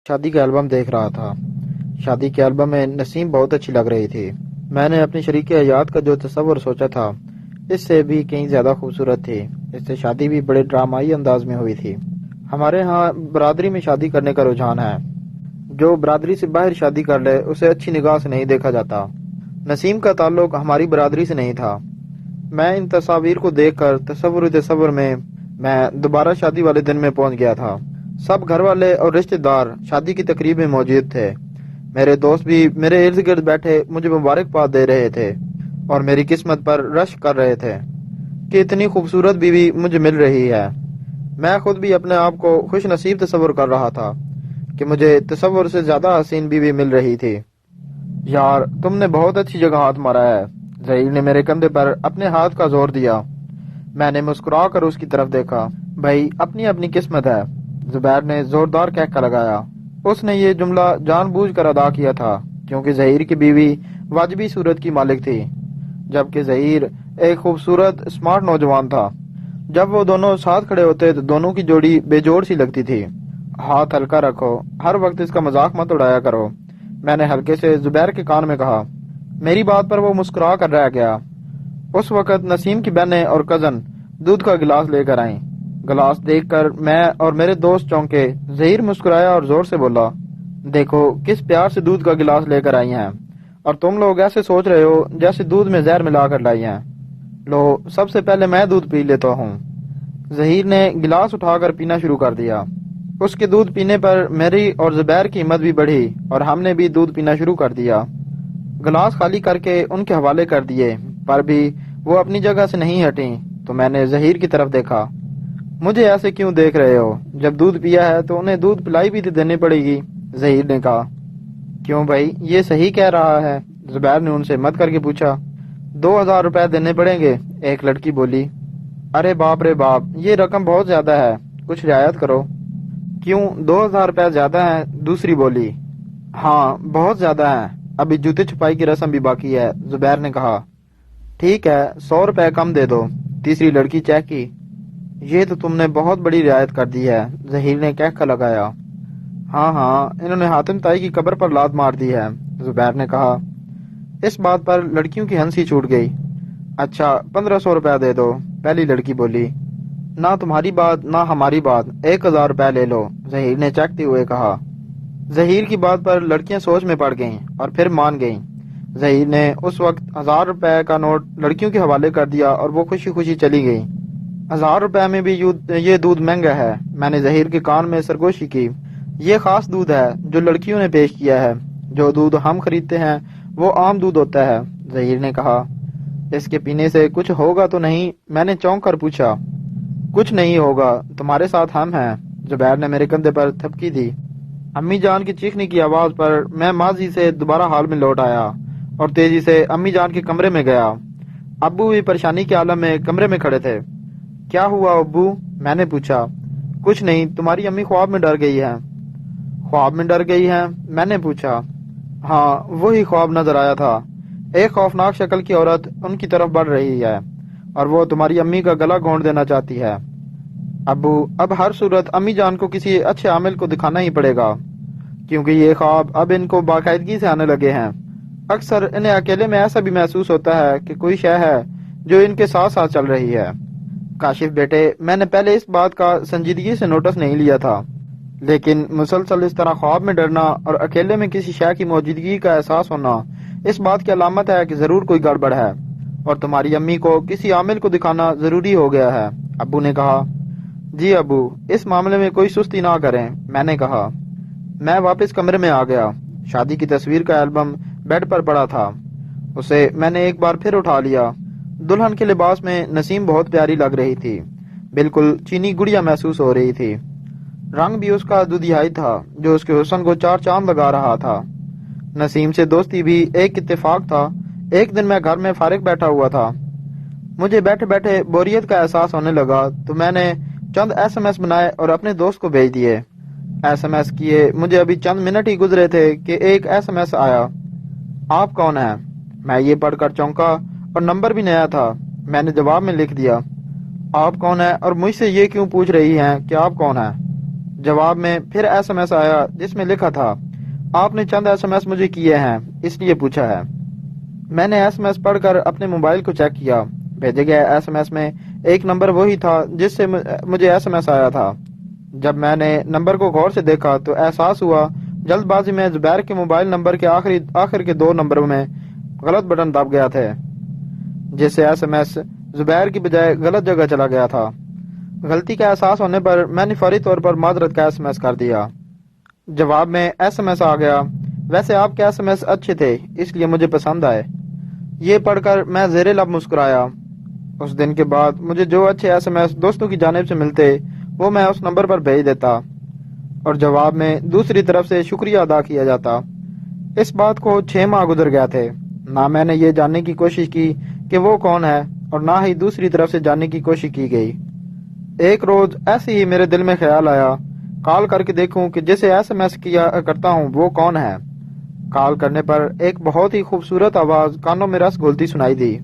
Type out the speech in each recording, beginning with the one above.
شادی کا البم دیکھ رہا تھا۔ شادی کے البم میں نسیم بہت اچھی لگ رہی تھی۔ میں نے اپنی شریک حیات کا جو تصور سوچا تھا اس سے بھی کہیں زیادہ خوبصورت تھی۔ اس سے شادی بھی بڑے ڈرامائی انداز میں ہوئی تھی۔ ہمارے ہاں برادری میں شادی کرنے کا رجحان ہے۔ جو برادری سے باہر شادی کر لے اسے اچھی نگاہ سے نہیں دیکھا جاتا۔ نسیم کا تعلق ہماری برادری سے نہیں تھا۔ میں ان تصاویر کو دیکھ کر تصور میں دوبارہ شادی والے دن میں پہنچ گیا تھا۔ سب گھر والے اور رشتہ دار شادی کی تقریب میں موجود تھے۔ میرے دوست بھی میرے ارد گرد بیٹھے مجھے مبارکباد دے رہے تھے اور میری قسمت پر رش کر رہے تھے کہ اتنی خوبصورت بیوی مجھے مل رہی ہے۔ میں خود بھی اپنے آپ کو خوش نصیب تصور کر رہا تھا کہ مجھے تصور سے زیادہ حسین بیوی مل رہی تھی۔ یار تم نے بہت اچھی جگہ ہاتھ مارا ہے۔ ظہیر نے میرے کندھے پر اپنے ہاتھ کا زور دیا۔ میں نے مسکرا کر اس کی طرف دیکھا۔ بھائی اپنی اپنی قسمت ہے، زبیر نے زوردار کہہ لگایا۔ اس نے یہ جملہ جان بوجھ کر ادا کیا تھا کیونکہ ظہیر کی بیوی واجبی صورت کی مالک تھی، جبکہ ظہیر ایک خوبصورت اسمارٹ نوجوان تھا۔ جب وہ دونوں ساتھ کھڑے ہوتے تو دونوں کی جوڑی بے جوڑ سی لگتی تھی۔ ہاتھ ہلکا رکھو، ہر وقت اس کا مذاق مت اڑایا کرو، میں نے ہلکے سے زبیر کے کان میں کہا۔ میری بات پر وہ مسکرا کر رہ گیا۔ اس وقت نسیم کی بہنیں اور کزن دودھ کا گلاس لے کر آئیں۔ گلاس دیکھ کر میں اور میرے دوست چونکے۔ ظہیر مسکرایا اور زور سے بولا، دیکھو کس پیار سے دودھ کا گلاس لے کر آئی ہیں، اور تم لوگ ایسے سوچ رہے ہو جیسے دودھ میں زہر ملا کر لائی ہیں۔ لو سب سے پہلے میں دودھ پی لیتا ہوں۔ ظہیر نے گلاس اٹھا کر پینا شروع کر دیا۔ اس کے دودھ پینے پر میری اور زبیر کی ہمت بھی بڑھی اور ہم نے بھی دودھ پینا شروع کر دیا۔ گلاس خالی کر کے ان کے حوالے کر دیے، پر بھی وہ اپنی جگہ سے نہیں ہٹیں تو میں نے ظہیر کی طرف دیکھا۔ مجھے ایسے کیوں دیکھ رہے ہو؟ جب دودھ پیا ہے تو انہیں دودھ پلائی بھی تو دینی پڑے گی، ظہیر نے کہا۔ کیوں بھائی یہ صحیح کہہ رہا ہے؟ زبیر نے ان سے مت کر کے پوچھا۔ 2000 روپے دینے پڑیں گے، ایک لڑکی بولی۔ ارے باپ رے باپ، یہ رقم بہت زیادہ ہے، کچھ رعایت کرو۔ کیوں 2000 روپے زیادہ ہیں؟ دوسری بولی۔ ہاں بہت زیادہ ہیں، ابھی جوتے چھپائی کی رسم بھی باقی ہے، زبیر نے کہا۔ ٹھیک ہے 100 روپے کم دے دو، تیسری لڑکی چہکی۔ یہ تو تم نے بہت بڑی رعایت کر دی ہے، ظہیر نے کہہ لگایا۔ ہاں انہوں نے حاتم تائی کی قبر پر لات مار دی ہے، زبیر نے کہا۔ اس بات پر لڑکیوں کی ہنسی چھوٹ گئی۔ اچھا 1500 روپے دے دو، پہلی لڑکی بولی۔ نہ تمہاری بات نہ ہماری بات، 1000 روپے لے لو، ظہیر نے چہکتے ہوئے کہا۔ ظہیر کی بات پر لڑکیاں سوچ میں پڑ گئیں اور پھر مان گئیں۔ ظہیر نے اس وقت 1000 روپے کا نوٹ لڑکیوں کے حوالے کر دیا اور وہ خوشی خوشی چلی گئی۔ 1000 روپے میں بھی یہ دودھ مہنگا ہے، میں نے ظہیر کے کان میں سرگوشی کی۔ یہ خاص دودھ ہے جو لڑکیوں نے پیش کیا ہے، جو دودھ ہم خریدتے ہیں وہ عام دودھ ہوتا ہے، ظہیر نے کہا۔ اس کے پینے سے کچھ ہوگا تو نہیں؟ میں نے چونک کر پوچھا۔ کچھ نہیں ہوگا، تمہارے ساتھ ہم ہیں، زبیر نے میرے کندھے پر تھپکی دی۔ امی جان کی چیخنے کی آواز پر میں ماضی سے دوبارہ حال میں لوٹ آیا اور تیزی سے امی جان کے کمرے میں گیا۔ ابو بھی پریشانی کے عالم میں کمرے میں کھڑے تھے۔ کیا ہوا ابو؟ میں نے پوچھا۔ کچھ نہیں، تمہاری امی خواب میں ڈر گئی ہے۔ خواب میں ڈر گئی ہیں؟ میں نے پوچھا۔ ہاں وہی خواب نظر آیا تھا، ایک خوفناک شکل کی عورت ان کی طرف بڑھ رہی ہے اور وہ تمہاری امی کا گلا گھونٹ دینا چاہتی ہے۔ ابو اب ہر صورت امی جان کو کسی اچھے عامل کو دکھانا ہی پڑے گا، کیونکہ یہ خواب اب ان کو باقاعدگی سے آنے لگے ہیں۔ اکثر انہیں اکیلے میں ایسا بھی محسوس ہوتا ہے کہ کوئی شے ہے جو ان کے ساتھ ساتھ چل رہی ہے۔ کاشف بیٹے، میں نے پہلے اس بات کا سنجیدگی سے نوٹس نہیں لیا تھا، لیکن مسلسل اس طرح خواب میں ڈرنا اور اکیلے میں کسی شے کی موجودگی کا احساس ہونا اس بات کی علامت ہے کہ ضرور کوئی گڑبڑ ہے اور تمہاری امی کو کسی عامل کو دکھانا ضروری ہو گیا ہے، ابو نے کہا۔ جی ابو، اس معاملے میں کوئی سستی نہ کریں، میں نے کہا۔ میں واپس کمرے میں آ گیا۔ شادی کی تصویر کا البم بیڈ پر پڑا تھا، اسے میں نے ایک بار پھر اٹھا لیا۔ دلہن کے لباس میں نسیم بہت پیاری لگ رہی تھی، بالکل چینی گڑیا محسوس ہو رہی تھی۔ رنگ بھی اس کا دودھیائی تھا جو اس کے حسن کو 4 چاند لگا رہا تھا۔ نسیم سے دوستی بھی ایک اتفاق تھا۔ ایک دن میں گھر میں فارغ بیٹھا ہوا تھا، مجھے بیٹھے بیٹھے بوریت کا احساس ہونے لگا تو میں نے چند SMS بنائے اور اپنے دوست کو بھیج دیے۔ SMS کیے مجھے ابھی چند منٹ ہی گزرے تھے کہ ایک SMS آیا، آپ کون ہیں؟ میں یہ پڑھ کر چونکا اور نمبر بھی نیا تھا۔ میں نے جواب میں لکھ دیا، آپ کون ہیں اور مجھ سے یہ کیوں پوچھ رہی ہیں کہ آپ کون ہیں؟ جواب میں پھر ایس ایم ایس آیا جس میں لکھا تھا آپ نے چند ایس ایم ایس مجھے کیے ہیں اس لیے پوچھا ہے۔ میں نے ایس ایم ایس پڑھ کر اپنے موبائل کو چیک کیا۔ بھیجے گئے ایس ایم ایس میں ایک نمبر وہی تھا جس سے مجھے ایس ایم ایس آیا تھا۔ جب میں نے نمبر کو غور سے دیکھا تو احساس ہوا جلد بازی میں زبیر کے موبائل نمبر کے آخر کے 2 نمبروں میں غلط بٹن دب گیا تھا، جس سے ایس ایم ایس زبیر کی بجائے غلط جگہ چلا گیا تھا۔ غلطی کا احساس ہونے پر میں نے فوری طور پر معذرت کا ایس ایم ایس کر دیا۔ جواب میں ایس ایم ایس آ گیا ویسے آپ کے ایس ایم ایس اچھے تھے اس لیے مجھے پسند آئے۔ یہ پڑھ کر میں زیر لب مسکرایا۔ اس دن کے بعد مجھے جو اچھے ایس ایم ایس دوستوں کی جانب سے ملتے وہ میں اس نمبر پر بھیج دیتا اور جواب میں دوسری طرف سے شکریہ ادا کیا جاتا۔ اس بات کو 6 ماہ گزر گیا تھے، نہ میں نے یہ جاننے کی کوشش کی کہ وہ کون ہے اور نہ ہی دوسری طرف سے جاننے کی کوشش کی گئی۔ ایک روز ایسے ہی میرے دل میں خیال آیا کال کر کے دیکھوں کہ جسے ایس ایم ایس کیا کرتا ہوں وہ کون ہے۔ کال کرنے پر ایک بہت ہی خوبصورت آواز کانوں میں رس گھولتی سنائی دی۔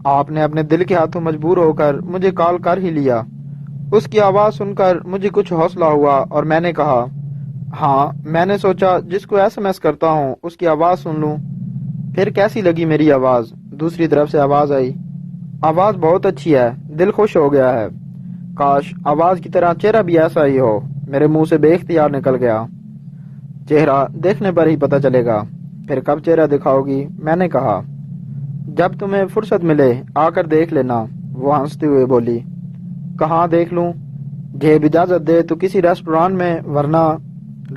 آپ نے اپنے دل کے ہاتھوں مجبور ہو کر مجھے کال کر ہی لیا۔ اس کی آواز سن کر مجھے کچھ حوصلہ ہوا اور میں نے کہا ہاں، میں نے سوچا جس کو ایس ایم ایس کرتا ہوں اس کی آواز سن لوں۔ پھر کیسی لگی میری آواز؟ دوسری طرف سے آواز آئی، آواز بہت اچھی ہے، دل خوش ہو گیا ہے۔ کاش آواز کی طرح چہرہ بھی ایسا ہی ہو۔ میرے منہ سے بے اختیار نکل گیا، چہرہ دیکھنے پر ہی پتہ چلے گا۔ پھر کب چہرہ دکھاؤ گی؟ میں نے کہا جب تمہیں فرصت ملے آ کر دیکھ لینا۔ وہ ہنستے ہوئے بولی کہاں دیکھ لوں؟ جیب اجازت دے تو کسی ریسٹورانٹ میں، ورنہ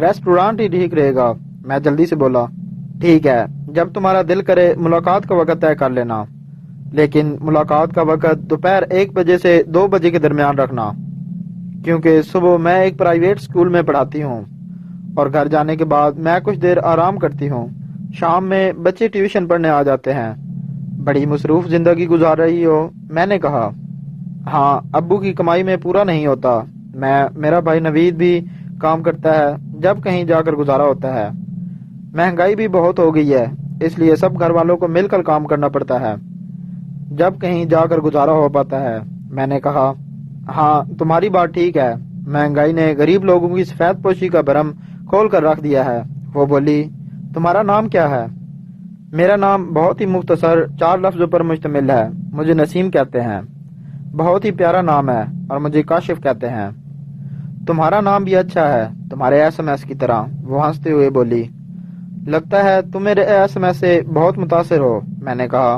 ریسٹورانٹ ہی ٹھیک رہے گا۔ میں جلدی سے بولا ٹھیک ہے، جب تمہارا دل کرے ملاقات کا وقت طے کر لینا، لیکن ملاقات کا وقت دوپہر 1 بجے سے 2 بجے کے درمیان رکھنا، کیونکہ صبح میں ایک پرائیویٹ اسکول میں پڑھاتی ہوں اور گھر جانے کے بعد میں کچھ دیر آرام کرتی ہوں۔ شام میں بچے ٹیوشن پڑھنے آ جاتے ہیں۔ بڑی مصروف زندگی گزار رہی ہو؟ میں نے کہا ہاں، ابو کی کمائی میں پورا نہیں ہوتا، میرا بھائی نوید بھی کام کرتا ہے جب کہیں جا کر گزارا ہوتا ہے۔ مہنگائی بھی بہت ہو گئی ہے اس لیے سب گھر والوں کو مل کر کام کرنا پڑتا ہے جب کہیں جا کر گزارا ہو پاتا ہے۔ میں نے کہا ہاں، تمہاری بات ٹھیک ہے، مہنگائی نے غریب لوگوں کی سفید پوشی کا بھرم کھول کر رکھ دیا ہے۔ وہ بولی تمہارا نام کیا ہے؟ میرا نام بہت ہی مختصر 4 لفظوں پر مشتمل ہے، مجھے نسیم کہتے ہیں۔ بہت ہی پیارا نام ہے اور مجھے کاشف کہتے ہیں۔ تمہارا نام بھی اچھا ہے، تمہارے ایس ایم ایس کی طرح۔ وہ ہنستے ہوئے بولی لگتا ہے تم میرے ایس ایم ایس سے بہت متاثر ہو۔ میں نے کہا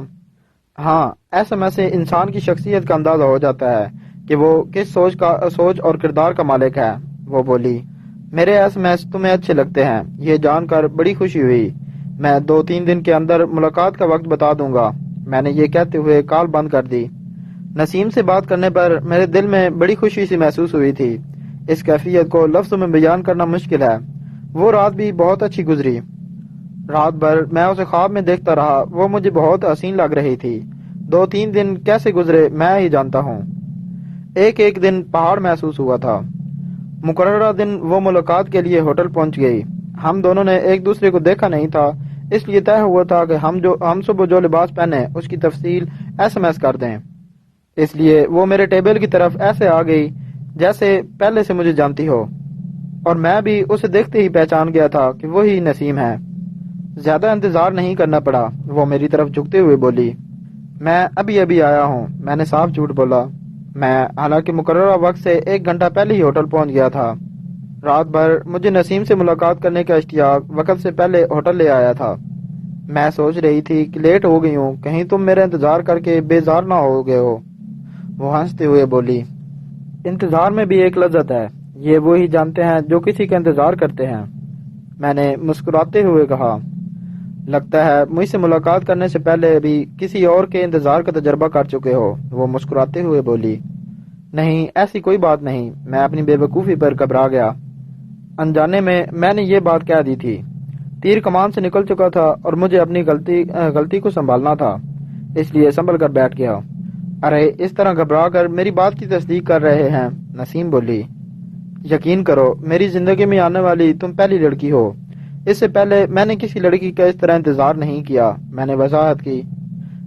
ہاں، ایس ایم ایس سے انسان کی شخصیت کا اندازہ ہو جاتا ہے کہ وہ کس سوچ اور کردار کا مالک ہے۔ وہ بولی میرے ایس ایم ایس تمہیں اچھے لگتے ہیں، یہ جان کر بڑی خوشی ہوئی۔ میں 2-3 دن کے اندر ملاقات کا وقت بتا دوں گا۔ میں نے یہ کہتے ہوئے کال بند کر دی۔ نسیم سے بات کرنے پر میرے دل میں بڑی خوشی سی محسوس ہوئی تھی۔ اس کیفیت کو لفظوں میں بیان کرنا مشکل ہے۔ وہ رات بھی بہت اچھی گزری۔ رات بھر میں اسے خواب میں دیکھتا رہا، وہ مجھے بہت حسین لگ رہی تھی۔ 2-3 دن کیسے گزرے میں ہی جانتا ہوں۔ ایک دن پہاڑ محسوس ہوا تھا۔ مقررہ دن وہ ملاقات کے لیے ہوٹل پہنچ گئی۔ ہم دونوں نے ایک دوسرے کو دیکھا نہیں تھا، اس لیے طے ہوا تھا کہ ہم صبح جو لباس پہنے اس کی تفصیل ایس ایم ایس کر دیں۔ اس لیے وہ میرے ٹیبل کی طرف ایسے آ گئی جیسے پہلے سے مجھے جانتی ہو، اور میں بھی اسے دیکھتے ہی پہچان گیا تھا کہ وہی نسیم ہے۔ زیادہ انتظار نہیں کرنا پڑا، وہ میری طرف جھکتے ہوئے بولی میں ابھی آیا ہوں۔ میں نے صاف جھوٹ بولا، میں حالانکہ مقررہ وقت سے 1 گھنٹہ پہلے ہی ہوٹل پہنچ گیا تھا۔ رات بھر مجھے نسیم سے ملاقات کرنے کا اشتیاق وقت سے پہلے ہوٹل لے آیا تھا۔ میں سوچ رہی تھی کہ لیٹ ہو گئی ہوں، کہیں تم میرا انتظار کر کے بیزار نہ ہو گئے ہو۔ وہ ہنستے ہوئے بولی انتظار میں بھی ایک لذت ہے، یہ وہی جانتے ہیں جو کسی کا انتظار کرتے ہیں۔ میں نے مسکراتے ہوئے کہا لگتا ہے مجھ سے ملاقات کرنے سے پہلے بھی کسی اور کے انتظار کا تجربہ کر چکے ہو۔ وہ مسکراتے ہوئے بولی نہیں، ایسی کوئی بات نہیں۔ میں اپنی بے وقوفی پر گھبرا گیا۔ انجانے میں نے یہ بات کہہ دی تھی۔ تیر کمان سے نکل چکا تھا اور مجھے اپنی غلطی کو سنبھالنا تھا، اس لیے سنبھل کر بیٹھ گیا۔ ارے اس طرح گھبرا کر میری بات کی تصدیق کر رہے ہیں؟ نسیم بولی یقین کرو، میری زندگی میں آنے والی تم پہلی لڑکی ہو۔ اس سے پہلے میں نے کسی لڑکی کا اس طرح انتظار نہیں کیا۔ میں نے وضاحت کی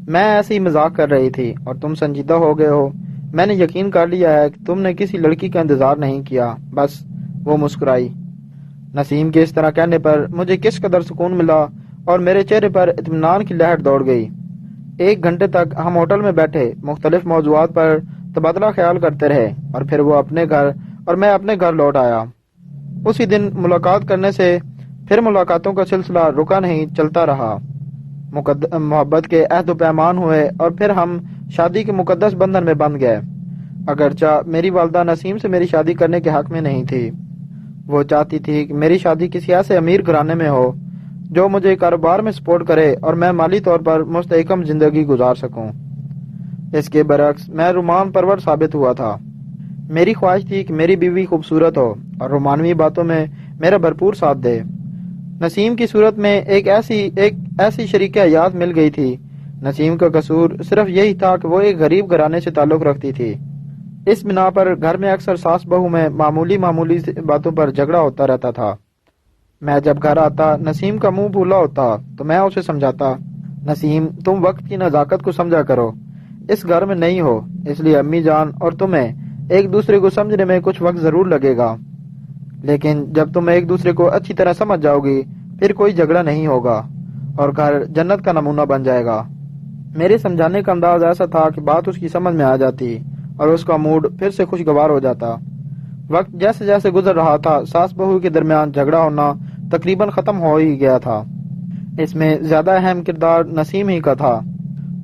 میں ایسے ہی مذاق کر رہی تھی اور تم سنجیدہ ہو گئے ہو۔ میں نے یقین کر لیا ہے کہ تم نے کسی لڑکی کا انتظار نہیں کیا، بس وہ مسکرائی۔ نسیم کے اس طرح کہنے پر مجھے کس قدر سکون ملا اور میرے چہرے پر اطمینان کی لہر دوڑ گئی۔ 1 گھنٹے تک ہم ہوٹل میں بیٹھے مختلف موضوعات پر تبادلہ خیال کرتے رہے اور پھر وہ اپنے گھر اور میں اپنے گھر لوٹ آیا۔ اسی دن ملاقات کرنے سے پھر ملاقاتوں کا سلسلہ رکا نہیں، چلتا رہا۔ محبت کے عہد و پیمان ہوئے اور پھر ہم شادی کے مقدس بندھن میں بندھ گئے۔ اگرچہ میری والدہ نسیم سے میری شادی کرنے کے حق میں نہیں تھی، وہ چاہتی تھی کہ میری شادی کسی ایسے امیر گھرانے میں ہو جو مجھے کاروبار میں سپورٹ کرے اور میں مالی طور پر مستحکم زندگی گزار سکوں۔ اس کے برعکس میں رومان پرور ثابت ہوا تھا۔ میری خواہش تھی کہ میری بیوی خوبصورت ہو اور رومانوی باتوں میں میرا بھرپور ساتھ دے۔ نسیم کی صورت میں ایک ایسی شریک حیات مل گئی تھی۔ نسیم کا قصور صرف یہی تھا کہ وہ ایک غریب گھرانے سے تعلق رکھتی تھی۔ اس بنا پر گھر میں اکثر ساس بہو میں معمولی باتوں پر جھگڑا ہوتا رہتا تھا۔ میں جب گھر آتا نسیم کا منہ پھولا ہوتا تو میں اسے سمجھاتا، نسیم تم وقت کی نزاکت کو سمجھا کرو، اس گھر میں نہیں ہو، اس لیے امی جان اور تمہیں ایک دوسرے کو سمجھنے میں کچھ وقت ضرور لگے گا، لیکن جب تم ایک دوسرے کو اچھی طرح سمجھ جاؤ گی پھر کوئی جھگڑا نہیں ہوگا اور گھر جنت کا نمونہ بن جائے گا۔ میرے سمجھانے کا انداز ایسا تھا کہ بات اس کی سمجھ میں آ جاتی اور اس کا موڈ پھر سے خوشگوار ہو جاتا۔ وقت جیسے جیسے گزر رہا تھا ساس بہو کے درمیان جھگڑا ہونا تقریباً ختم ہو ہی گیا تھا۔ اس میں زیادہ اہم کردار نسیم ہی کا تھا،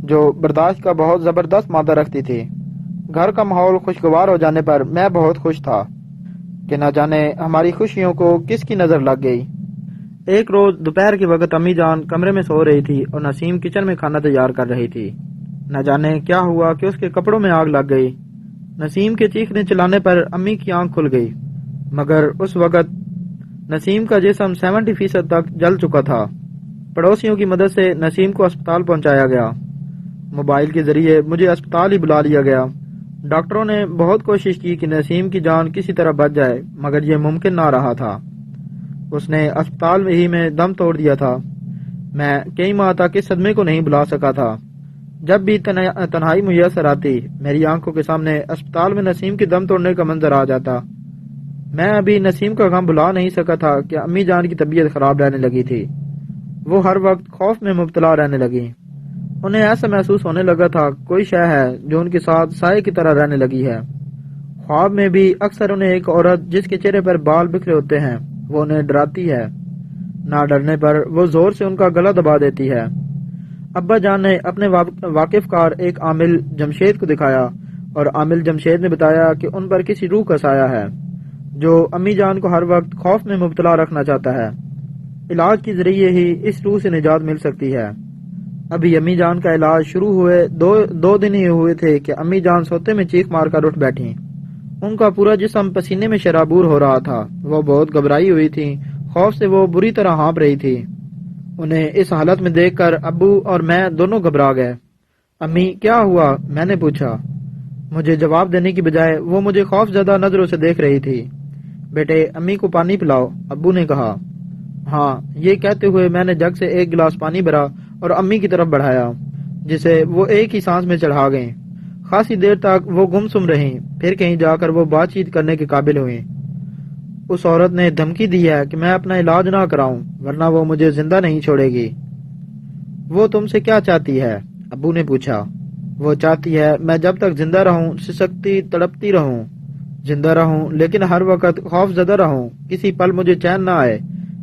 جو برداشت کا بہت زبردست مادہ رکھتی تھی۔ گھر کا ماحول خوشگوار ہو جانے پر میں بہت خوش تھا کہ نہ جانے ہماری خوشیوں کو کس کی نظر لگ گئی۔ ایک روز دوپہر کے وقت امی جان کمرے میں سو رہی تھی اور نسیم کچن میں کھانا تیار کر رہی تھی۔ نہ جانے کیا ہوا کہ اس کے کپڑوں میں آگ لگ گئی۔ نسیم کے چیخنے چلانے پر امی کی آنکھ کھل گئی، مگر اس وقت نسیم کا جسم 70% تک جل چکا تھا۔ پڑوسیوں کی مدد سے نسیم کو اسپتال پہنچایا گیا۔ موبائل کے ذریعے مجھے اسپتال ہی بلا لیا گیا۔ ڈاکٹروں نے بہت کوشش کی کہ نسیم کی جان کسی طرح بچ جائے، مگر یہ ممکن نہ رہا تھا۔ اس نے اسپتال ہی میں دم توڑ دیا تھا۔ میں کئی ماہ تک اس صدمے کو نہیں بھلا سکا تھا۔ جب بھی تنہائی میسر آتی میری آنکھوں کے سامنے اسپتال میں نسیم کے دم توڑنے کا منظر آ جاتا۔ میں ابھی نسیم کا غم بھلا نہیں سکا تھا کہ امی جان کی طبیعت خراب رہنے لگی تھی۔ وہ ہر وقت خوف میں مبتلا رہنے لگی۔ انہیں ایسا محسوس ہونے لگا تھا کوئی شے ہے جو ان کے ساتھ سائے کی طرح رہنے لگی ہے۔ خواب میں بھی اکثر انہیں ایک عورت جس کے چہرے پر بال بکھرے ہوتے ہیں وہ انہیں ڈراتی ہے۔ نہ ڈرنے پر وہ زور سے ان کا گلا دبا دیتی ہے۔ ابا جان نے اپنے واقف کار ایک عامل جمشید کو دکھایا اور عامل جمشید نے بتایا کہ ان پر کسی روح کا سایہ ہے جو امی جان کو ہر وقت خوف میں مبتلا رکھنا چاہتا ہے۔ علاج کے ذریعے ہی اس روح سے نجات مل سکتی ہے۔ ابھی امی جان کا علاج شروع ہوئے دو دن ہی ہوئے تھے کہ امی جان سوتے میں چیخ مار کر اٹھ بیٹھی۔ ان کا پورا جسم پسینے میں شرابور ہو رہا تھا۔ وہ بہت گھبرائی ہوئی تھی، خوف سے وہ بری طرح ہانپ رہی تھی۔ انہیں اس حالت میں دیکھ کر ابو اور میں دونوں گھبرا گئے۔ امی کیا ہوا؟ میں نے پوچھا۔ مجھے جواب دینے کی بجائے وہ مجھے خوف زدہ نظروں سے دیکھ رہی تھی۔ بیٹے امی کو پانی پلاؤ، ابو نے کہا۔ ہاں، یہ کہتے ہوئے میں نے جگ سے ایک گلاس پانی بھرا اور امی کی طرف بڑھایا، جسے وہ ایک ہی سانس میں چڑھا گئیں۔ خاصی دیر تک وہ گمسم رہیں، پھر کہیں جا کر وہ بات چیت کرنے کے قابل ہوئیں۔ اس عورت نے دھمکی دی ہے کہ میں اپنا علاج نہ کراؤں ورنہ وہ مجھے زندہ نہیں چھوڑے گی۔ وہ تم سے کیا چاہتی ہے؟ ابو نے پوچھا۔ وہ چاہتی ہے میں جب تک زندہ رہوں سسکتی تڑپتی رہوں، زندہ رہوں لیکن ہر وقت خوف زدہ رہوں، کسی پل مجھے چین نہ آئے۔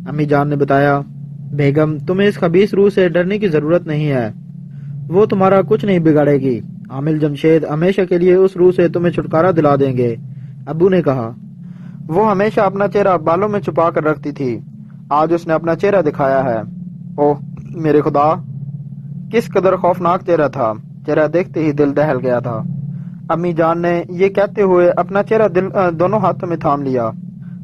امی جان نے بتایا، بیگم تمہیں اس خبیث روح سے ڈرنے کی ضرورت نہیں ہے، وہ تمہارا کچھ نہیں بگاڑے گی۔ عامل جمشید ہمیشہ کے لیے اس روح سے تمہیں چھٹکارا دلا دیں گے، ابو نے کہا۔ وہ ہمیشہ اپنا چہرہ بالوں میں چھپا کر رکھتی تھی، آج اس نے اپنا چہرہ دکھایا ہے۔ اوہ میرے خدا، کس قدر خوفناک چہرہ تھا، چہرہ دیکھتے ہی دل دہل گیا تھا۔ امی جان نے یہ کہتے ہوئے اپنا چہرہ دونوں ہاتھوں میں تھام لیا۔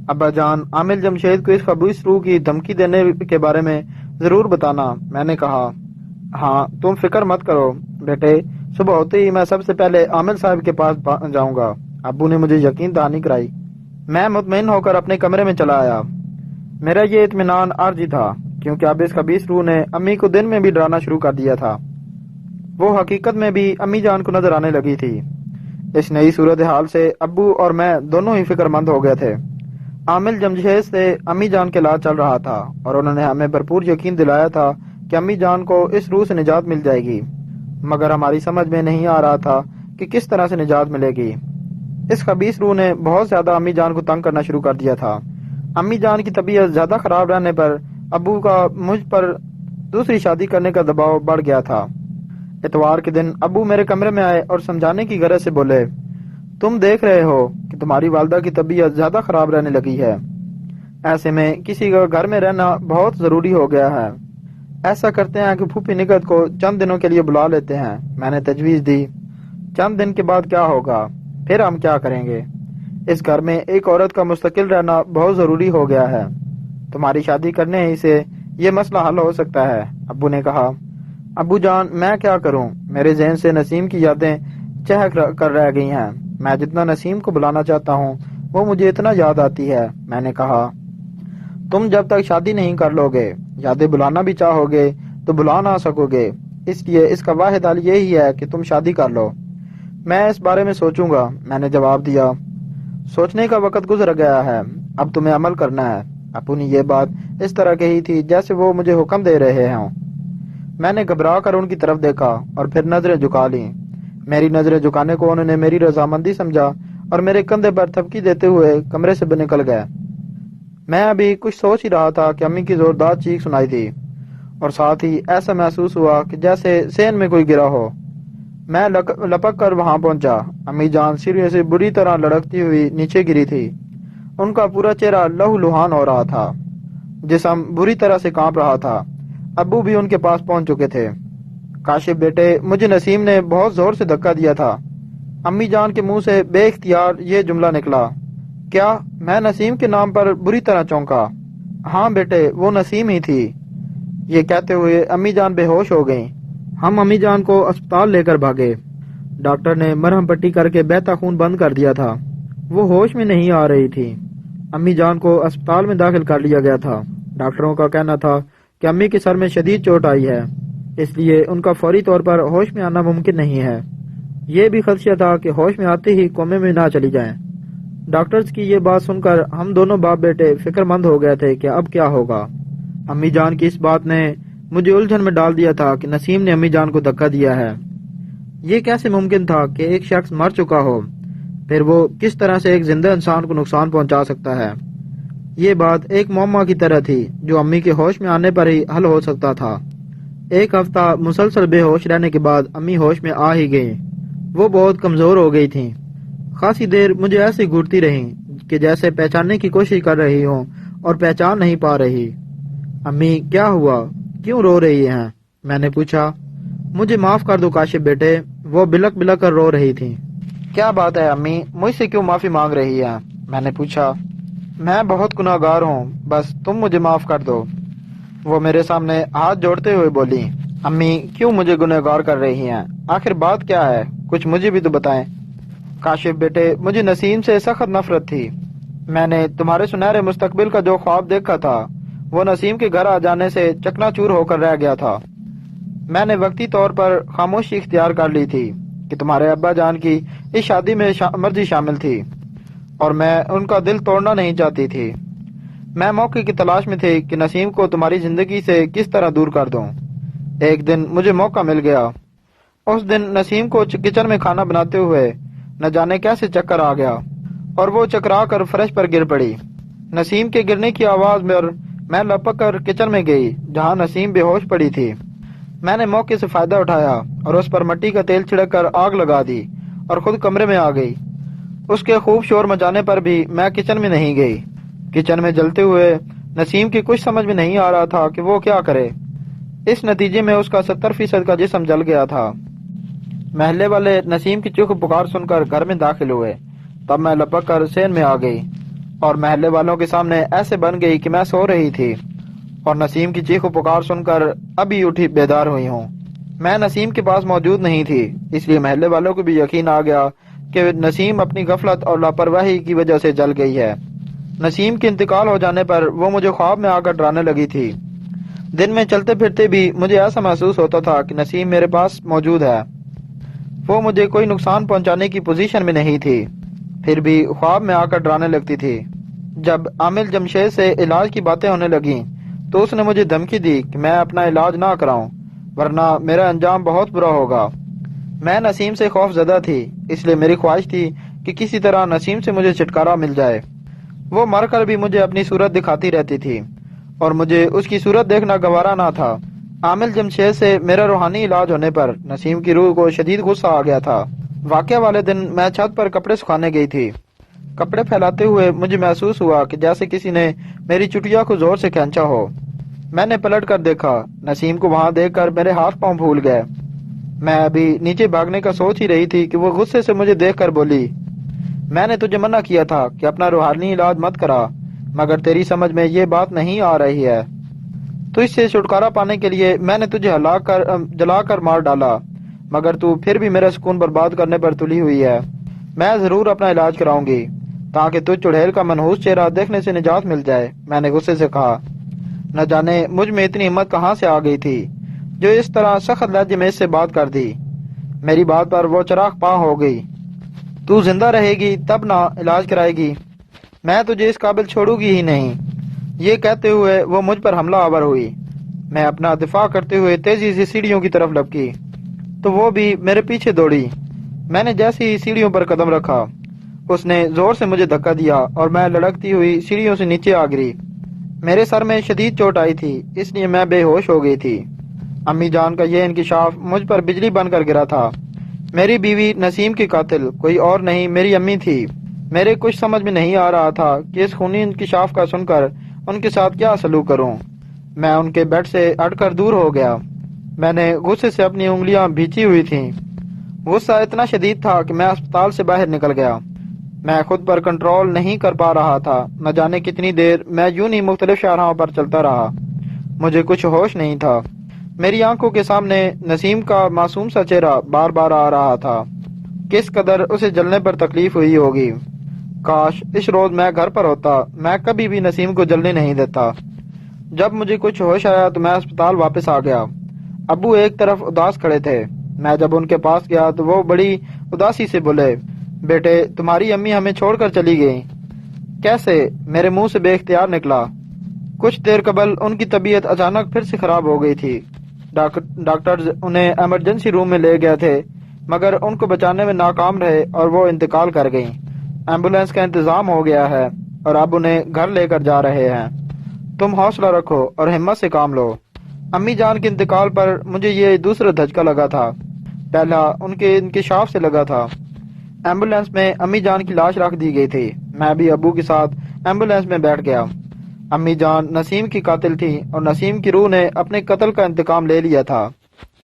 ابا جان، عامل جمشید کو اس خبیث روح کی دھمکی دینے کے بارے میں ضرور بتانا، میں نے کہا۔ ہاں تم فکر مت کرو بیٹے، صبح ہوتے ہی میں سب سے پہلے عامل صاحب کے پاس جاؤں گا، ابو نے مجھے یقین دہانی کرائی۔ میں مطمئن ہو کر اپنے کمرے میں چلا آیا۔ میرا یہ اطمینان عارضی تھا کیونکہ اب اس خبیث روح نے امی کو دن میں بھی ڈرانا شروع کر دیا تھا۔ وہ حقیقت میں بھی امی جان کو نظر آنے لگی تھی۔ اس نئی صورتحال سے ابو اور میں دونوں ہی فکر مند ہو گئے تھے۔ عامل جمشید سے امی جان کے علاج چل رہا تھا اور انہوں نے ہمیں بھرپور یقین دلایا تھا کہ امی جان کو اس روح سے نجات مل جائے گی، مگر ہماری سمجھ میں نہیں آ رہا تھا کہ کس طرح سے نجات ملے گی۔ اس خبیث روح نے بہت زیادہ امی جان کو تنگ کرنا شروع کر دیا تھا۔ امی جان کی طبیعت زیادہ خراب رہنے پر ابو کا مجھ پر دوسری شادی کرنے کا دباؤ بڑھ گیا تھا۔ اتوار کے دن ابو میرے کمرے میں آئے اور سمجھانے کی غرض سے بولے، تم دیکھ رہے ہو کہ تمہاری والدہ کی طبیعت زیادہ خراب رہنے لگی ہے، ایسے میں کسی کا گھر میں رہنا بہت ضروری ہو گیا ہے۔ ایسا کرتے ہیں کہ پھوپھی نگت کو چند دنوں کے لیے بلا لیتے ہیں۔ میں نے تجویز دی، چند دن کے بعد کیا ہوگا، پھر ہم کیا کریں گے؟ اس گھر میں ایک عورت کا مستقل رہنا بہت ضروری ہو گیا ہے، تمہاری شادی کرنے ہی سے یہ مسئلہ حل ہو سکتا ہے۔ ابو نے کہا، ابو جان میں کیا کروں، میرے ذہن سے نسیم کی یادیں چہک کر رہ گئی ہیں، میں جتنا نسیم کو بلانا چاہتا ہوں وہ مجھے اتنا یاد آتی ہے۔ میں نے کہا، تم جب تک شادی نہیں کر لو گے، یادیں بلانا بھی چاہو گے تو بلا نہ سکو گے، اس لیے اس کا واحد حل یہی ہے کہ تم شادی کر لو۔ میں اس بارے میں سوچوں گا، میں نے جواب دیا۔ سوچنے کا وقت گزر گیا ہے، اب تمہیں عمل کرنا ہے۔ ابو نے یہ بات اس طرح کہی تھی جیسے وہ مجھے حکم دے رہے ہوں۔ میں نے گھبرا کر ان کی طرف دیکھا اور پھر نظریں جھکا لیں۔ میری نظریں جھکانے کو انہوں نے میری رضامندی سمجھا اور میرے کندھے پر تھپکی دیتے ہوئے کمرے سے نکل گئے۔ میں ابھی کچھ سوچ ہی رہا تھا کہ امی کی زوردار چیخ سنائی دی اور ساتھ ہی ایسا محسوس ہوا کہ جیسے سین میں کوئی گرا ہو۔ میں لپک کر وہاں پہنچا۔ امی جان سیڑھیوں سے بری طرح لڑکتی ہوئی نیچے گری تھی۔ ان کا پورا چہرہ لہو لہان ہو رہا تھا، جسم بری طرح سے کانپ رہا تھا۔ ابو بھی ان کے پاس پہنچ چکے تھے۔ کاشف بیٹے، مجھے نسیم نے بہت زور سے دھکا دیا تھا۔ امی جان کے منہ سے بے اختیار یہ جملہ نکلا۔ کیا؟ میں نسیم کے نام پر بری طرح چونکا۔ ہاں بیٹے، وہ نسیم ہی تھی۔ یہ کہتے ہوئے امی جان بے ہوش ہو گئیں۔ ہم امی جان کو اسپتال لے کر بھاگے۔ ڈاکٹر نے مرہم پٹی کر کے بہتا خون بند کر دیا تھا۔ وہ ہوش میں نہیں آ رہی تھی۔ امی جان کو اسپتال میں داخل کر لیا گیا تھا۔ ڈاکٹروں کا کہنا تھا کہ امی کے سر میں شدید چوٹ آئی ہے، اس لیے ان کا فوری طور پر ہوش میں آنا ممکن نہیں ہے۔ یہ بھی خدشہ تھا کہ ہوش میں آتے ہی کومے میں نہ چلی جائیں۔ ڈاکٹرز کی یہ بات سن کر ہم دونوں باپ بیٹے فکر مند ہو گئے تھے کہ اب کیا ہوگا۔ امی جان کی اس بات نے مجھے الجھن میں ڈال دیا تھا کہ نسیم نے امی جان کو دھکا دیا ہے۔ یہ کیسے ممکن تھا کہ ایک شخص مر چکا ہو، پھر وہ کس طرح سے ایک زندہ انسان کو نقصان پہنچا سکتا ہے؟ یہ بات ایک معمہ کی طرح تھی جو امی کے ہوش میں آنے پر ہی حل ہو سکتا تھا۔ ایک ہفتہ مسلسل بے ہوش رہنے کے بعد امی ہوش میں آ ہی گئیں۔ وہ بہت کمزور ہو گئی تھیں۔ خاصی دیر مجھے ایسے گھورتی رہیں کہ جیسے پہچاننے کی کوشش کر رہی ہوں اور پہچان نہیں پا رہی۔ امی کیا ہوا، کیوں رو رہی ہیں؟ میں نے پوچھا۔ مجھے معاف کر دو کاشف بیٹے، وہ بلک بلک کر رو رہی تھیں۔ کیا بات ہے امی، مجھ سے کیوں معافی مانگ رہی ہیں؟ میں نے پوچھا۔ میں بہت گناہ گار ہوں، بس تم مجھے معاف کر دو۔ وہ میرے سامنے ہاتھ جوڑتے ہوئے بولی۔ امی کیوں مجھے گناہ گار کر رہی ہیں؟ آخر بات کیا ہے، کچھ مجھے بھی تو بتائیں۔ کاشف بیٹے، مجھے نسیم سے سخت نفرت تھی۔ میں نے تمہارے سنہرے مستقبل کا جو خواب دیکھا تھا وہ نسیم کے گھر آ جانے سے چکنا چور ہو کر رہ گیا تھا۔ میں نے وقتی طور پر خاموشی اختیار کر لی تھی کہ تمہارے ابا جان کی اس شادی میں مرضی شامل تھی اور میں ان کا دل توڑنا نہیں چاہتی تھی۔ میں موقع کی تلاش میں تھی کہ نسیم کو تمہاری زندگی سے کس طرح دور کر دوں۔ ایک دن مجھے موقع مل گیا۔ اس دن نسیم کو کچن میں کھانا بناتے ہوئے نہ جانے کیسے چکر آ گیا اور وہ چکرا کر فرش پر گر پڑی۔ نسیم کے گرنے کی آواز میں لپک کر کچن میں گئی جہاں نسیم بے ہوش پڑی تھی۔ میں نے موقع سے فائدہ اٹھایا اور اس پر مٹی کا تیل چھڑک کر آگ لگا دی اور خود کمرے میں آ گئی۔ اس کے خوب شور مچانے پر بھی میں کچن میں نہیں گئی۔ کچن میں جلتے ہوئے نسیم کی کچھ سمجھ میں نہیں آ رہا تھا کہ وہ کیا کرے۔ اس نتیجے میں اس کا 70% کا جسم جل گیا تھا۔ محلے والے نسیم کی چیخ پکار سن کر گھر میں داخل ہوئے۔ تب میں لپک کر سین میں آ گئی اور محلے والوں کے سامنے ایسے بن گئی کہ میں سو رہی تھی اور نسیم کی چیخ پکار سن کر ابھی اٹھی بیدار ہوئی ہوں۔ میں نسیم کے پاس موجود نہیں تھی، اس لیے محلے والوں کو بھی یقین آ گیا کہ نسیم اپنی غفلت اور لاپرواہی کی وجہ سے جل گئی ہے۔ نسیم کے انتقال ہو جانے پر وہ مجھے خواب میں آ کر ڈرانے لگی تھی۔ دن میں چلتے پھرتے بھی مجھے ایسا محسوس ہوتا تھا کہ نسیم میرے پاس موجود ہے۔ وہ مجھے کوئی نقصان پہنچانے کی پوزیشن میں نہیں تھی، پھر بھی خواب میں آ کر ڈرانے لگتی تھی۔ جب عامل جمشید سے علاج کی باتیں ہونے لگیں تو اس نے مجھے دھمکی دی کہ میں اپنا علاج نہ کراؤں ورنہ میرا انجام بہت برا ہوگا۔ میں نسیم سے خوف زدہ تھی، اس لیے میری خواہش تھی کہ کسی طرح نسیم سے مجھے چھٹکارا مل جائے۔ وہ مر کر بھی مجھے اپنی صورت دکھاتی رہتی تھی اور مجھے اس کی صورت دیکھنا گوارا نہ تھا۔ عامل جمشید سے میرا روحانی علاج ہونے پر نسیم کی روح کو شدید غصہ آ گیا تھا۔ واقعہ والے دن میں چھت پر کپڑے سکھانے گئی تھی۔ کپڑے پھیلاتے ہوئے مجھے محسوس ہوا کہ جیسے کسی نے میری چٹیا کو زور سے کھینچا ہو۔ میں نے پلٹ کر دیکھا، نسیم کو وہاں دیکھ کر میرے ہاتھ پاؤں پھول گئے۔ میں ابھی نیچے بھاگنے کا سوچ ہی رہی تھی کہ وہ غصے سے مجھے دیکھ کر بولی، میں نے تجھے منع کیا تھا کہ اپنا روحانی علاج مت کرا، مگر تیری سمجھ میں یہ بات نہیں آ رہی ہے۔ تو اس سے چھٹکارا پانے کے لیے میں نے تجھے جلا کر مار ڈالا، مگر تو پھر بھی میرا سکون برباد کرنے پر تلی ہوئی ہے۔ میں ضرور اپنا علاج کراؤں گی تاکہ تجھ چڑیل کا منحوس چہرہ دیکھنے سے نجات مل جائے۔ میں نے غصے سے کہا۔ نہ جانے مجھ میں اتنی ہمت کہاں سے آ گئی تھی جو اس طرح سخت لہجے میں اس سے بات کر دی۔ میری بات پر وہ چراغ پا ہو گئی۔ تو زندہ رہے گی تب نہ علاج کرائے گی، میں تجھے اس قابل چھوڑوں گی ہی نہیں۔ یہ کہتے ہوئے وہ مجھ پر حملہ آور ہوئی۔ میں اپنا دفاع کرتے ہوئے تیزی سے سیڑھیوں کی طرف لپکی تو وہ بھی میرے پیچھے دوڑی۔ میں نے جیسے ہی سیڑھیوں پر قدم رکھا اس نے زور سے مجھے دھکا دیا اور میں لڑکتی ہوئی سیڑھیوں سے نیچے آ گری۔ میرے سر میں شدید چوٹ آئی تھی، اس لیے میں بے ہوش ہو گئی تھی۔ امی جان کا یہ انکشاف مجھ پر بجلی بن کر گرا تھا۔ میری بیوی نسیم کی قاتل کوئی اور نہیں میری امی تھی۔ میرے کچھ سمجھ میں نہیں آ رہا تھا کہ اس خونی انکشاف کا سن کر ان کے ساتھ کیا سلوک کروں۔ میں ان کے بیڈ سے ہٹ کر دور ہو گیا۔ میں نے غصے سے اپنی انگلیاں بھیچی ہوئی تھیں۔ غصہ اتنا شدید تھا کہ میں اسپتال سے باہر نکل گیا۔ میں خود پر کنٹرول نہیں کر پا رہا تھا۔ نہ جانے کتنی دیر میں یوں ہی مختلف شاہراہوں پر چلتا رہا۔ مجھے کچھ ہوش نہیں تھا۔ میری آنکھوں کے سامنے نسیم کا معصوم سا چہرہ بار بار آ رہا تھا۔ کس قدر اسے جلنے پر تکلیف ہوئی ہوگی۔ کاش اس روز میں گھر پر ہوتا، میں کبھی بھی نسیم کو جلنے نہیں دیتا۔ جب مجھے کچھ ہوش آیا تو میں اسپتال واپس آ گیا۔ ابو ایک طرف اداس کھڑے تھے۔ میں جب ان کے پاس گیا تو وہ بڑی اداسی سے بولے، بیٹے تمہاری امی ہمیں چھوڑ کر چلی گئی۔ کیسے؟ میرے منہ سے بے اختیار نکلا۔ کچھ دیر قبل ان کی طبیعت اچانک پھر سے خراب ہو گئی تھی۔ ڈاکٹرز انہیں ایمرجنسی روم میں لے گئے تھے مگر ان کو بچانے میں ناکام رہے اور وہ انتقال کر گئیں۔ ایمبولینس کا انتظام ہو گیا ہے اور اب انہیں گھر لے کر جا رہے ہیں۔ تم حوصلہ رکھو اور ہمت سے کام لو۔ امی جان کے انتقال پر مجھے یہ دوسرا دھچکا لگا تھا، پہلا ان کے انکشاف سے لگا تھا۔ ایمبولینس میں امی جان کی لاش رکھ دی گئی تھی۔ میں بھی ابو کے ساتھ ایمبولینس میں بیٹھ گیا۔ امی جان نسیم کی قاتل تھی اور نسیم کی روح نے اپنے قتل کا انتقام لے لیا تھا۔